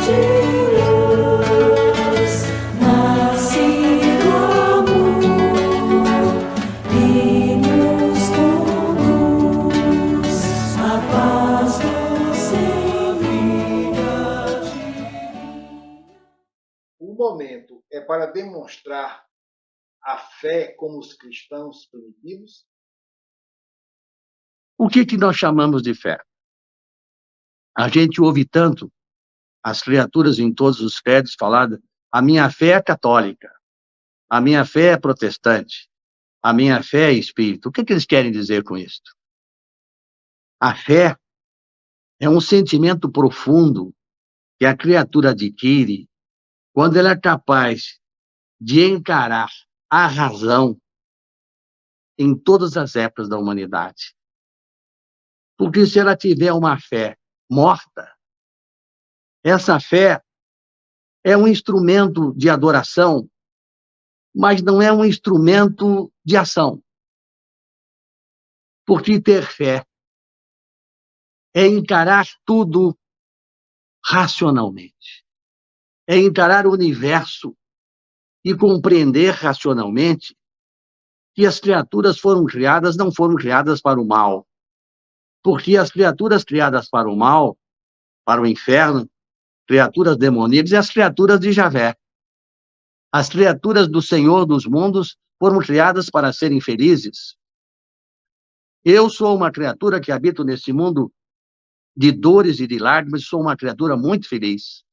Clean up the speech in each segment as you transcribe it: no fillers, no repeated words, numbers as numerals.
de luz, nascido amor, e nos conduz a paz doce vida divina. O momento é para demonstrar a fé como os cristãos primitivos? O que nós chamamos de fé? A gente ouve tanto as criaturas em todos os credos falar: a minha fé é católica, a minha fé é protestante, a minha fé é espírita. O que eles querem dizer com isso? A fé é um sentimento profundo que a criatura adquire quando ela é capaz de encarar a razão em todas as épocas da humanidade. Porque se ela tiver uma fé morta, essa fé é um instrumento de adoração, mas não é um instrumento de ação. Porque ter fé é encarar tudo racionalmente. É encarar o universo e compreender racionalmente que as criaturas não foram criadas para o mal. Porque as criaturas criadas para o mal, para o inferno, criaturas demoníacas, e as criaturas de Javé. As criaturas do Senhor dos mundos foram criadas para serem felizes. Eu sou uma criatura que habito nesse mundo de dores e de lágrimas, sou uma criatura muito feliz.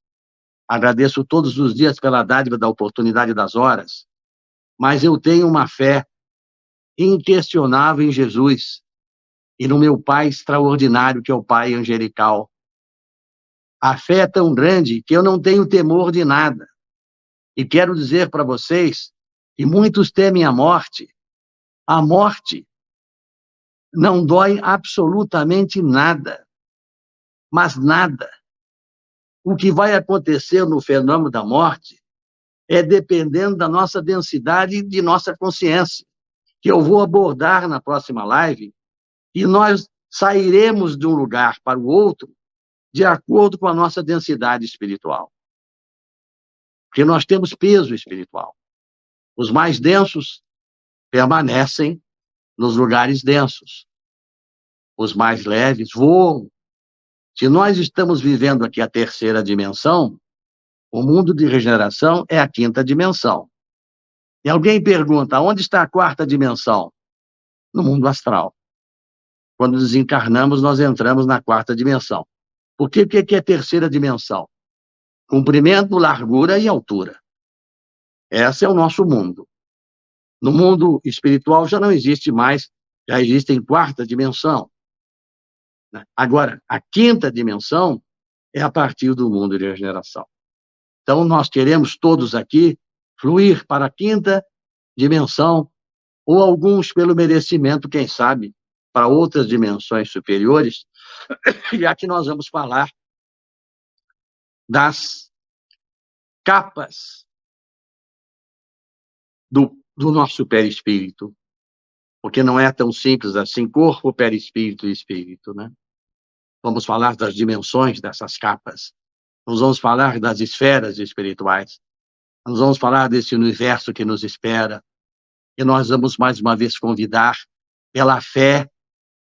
Agradeço todos os dias pela dádiva da oportunidade das horas, mas eu tenho uma fé inquestionável em Jesus e no meu Pai extraordinário, que é o Pai angelical. A fé é tão grande que eu não tenho temor de nada. E quero dizer para vocês que muitos temem a morte. A morte não dói absolutamente nada, mas nada. O que vai acontecer no fenômeno da morte é dependendo da nossa densidade e de nossa consciência, que eu vou abordar na próxima live, e nós sairemos de um lugar para o outro de acordo com a nossa densidade espiritual. Porque nós temos peso espiritual. Os mais densos permanecem nos lugares densos. Os mais leves voam. Se nós estamos vivendo aqui a terceira dimensão, o mundo de regeneração é a quinta dimensão. E alguém pergunta: onde está a quarta dimensão? No mundo astral. Quando desencarnamos, nós entramos na quarta dimensão. O que é terceira dimensão? Comprimento, largura e altura. Esse é o nosso mundo. No mundo espiritual já não existe mais, já existe em quarta dimensão. Agora, a quinta dimensão é a partir do mundo de regeneração. Então, nós queremos todos aqui fluir para a quinta dimensão, ou alguns pelo merecimento, quem sabe, para outras dimensões superiores, e aqui nós vamos falar das capas do nosso perispírito, porque não é tão simples assim, corpo, perispírito e espírito, né? Vamos falar das dimensões dessas capas, nós vamos falar das esferas espirituais, nós vamos falar desse universo que nos espera, e nós vamos mais uma vez convidar pela fé,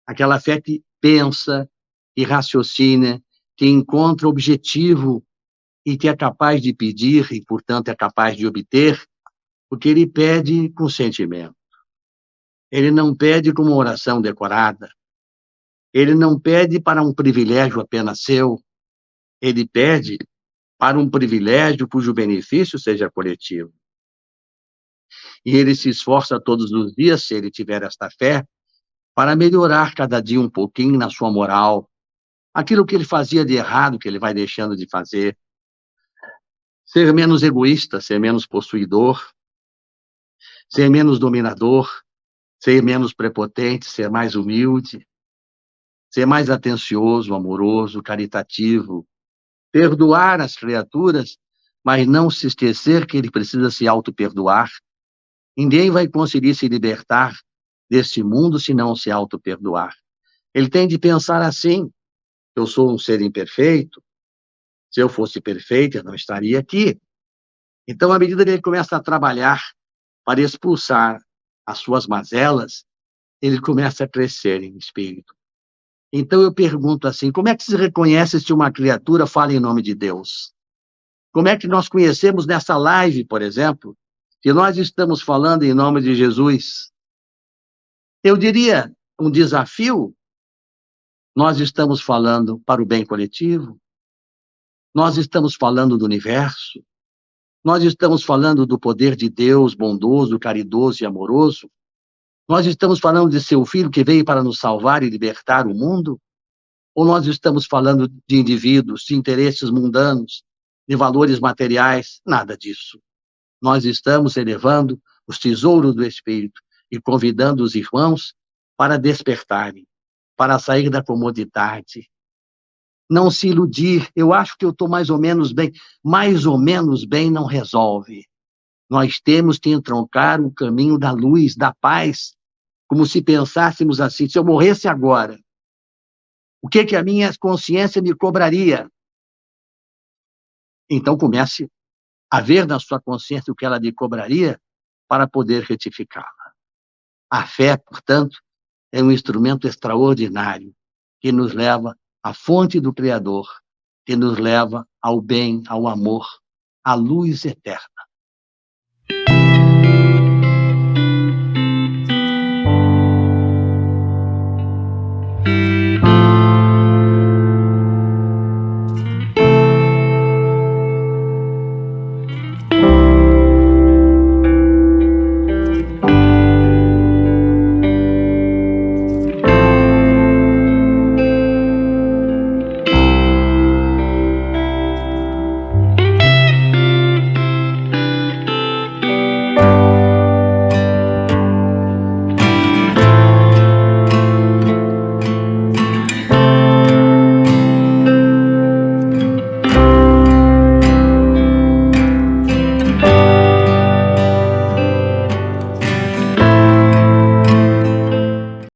aquela fé que pensa, que raciocina, que encontra objetivo e que é capaz de pedir e, portanto, é capaz de obter, porque ele pede com sentimento. Ele não pede com uma oração decorada. Ele não pede para um privilégio apenas seu. Ele pede para um privilégio cujo benefício seja coletivo. E ele se esforça todos os dias, se ele tiver esta fé, para melhorar cada dia um pouquinho na sua moral, aquilo que ele fazia de errado, que ele vai deixando de fazer, ser menos egoísta, ser menos possuidor, ser menos dominador, ser menos prepotente, ser mais humilde, ser mais atencioso, amoroso, caritativo, perdoar as criaturas, mas não se esquecer que ele precisa se auto-perdoar. Ninguém vai conseguir se libertar desse mundo se não se auto-perdoar. Ele tem de pensar assim: eu sou um ser imperfeito, Se eu fosse perfeito, eu não estaria aqui. Então, à medida que ele começa a trabalhar para expulsar as suas mazelas, ele começa a crescer em espírito. Então, eu pergunto assim, como é que se reconhece se uma criatura fala em nome de Deus? Como é que nós conhecemos nessa live, por exemplo, que nós estamos falando em nome de Jesus? Eu diria, um desafio, nós estamos falando para o bem coletivo, nós estamos falando do universo, nós estamos falando do poder de Deus bondoso, caridoso e amoroso, nós estamos falando de seu Filho que veio para nos salvar e libertar o mundo, ou nós estamos falando de indivíduos, de interesses mundanos, de valores materiais? Nada disso. Nós estamos elevando os tesouros do Espírito e convidando os irmãos para despertarem, para sair da comodidade. Não se iludir, eu acho que eu estou mais ou menos bem não resolve. Nós temos que entroncar o caminho da luz, da paz, como se pensássemos assim, se eu morresse agora, o que a minha consciência me cobraria? Então comece a ver na sua consciência o que ela lhe cobraria para poder retificá-la. A fé, portanto, é um instrumento extraordinário que nos leva à fonte do Criador, que nos leva ao bem, ao amor, à luz eterna.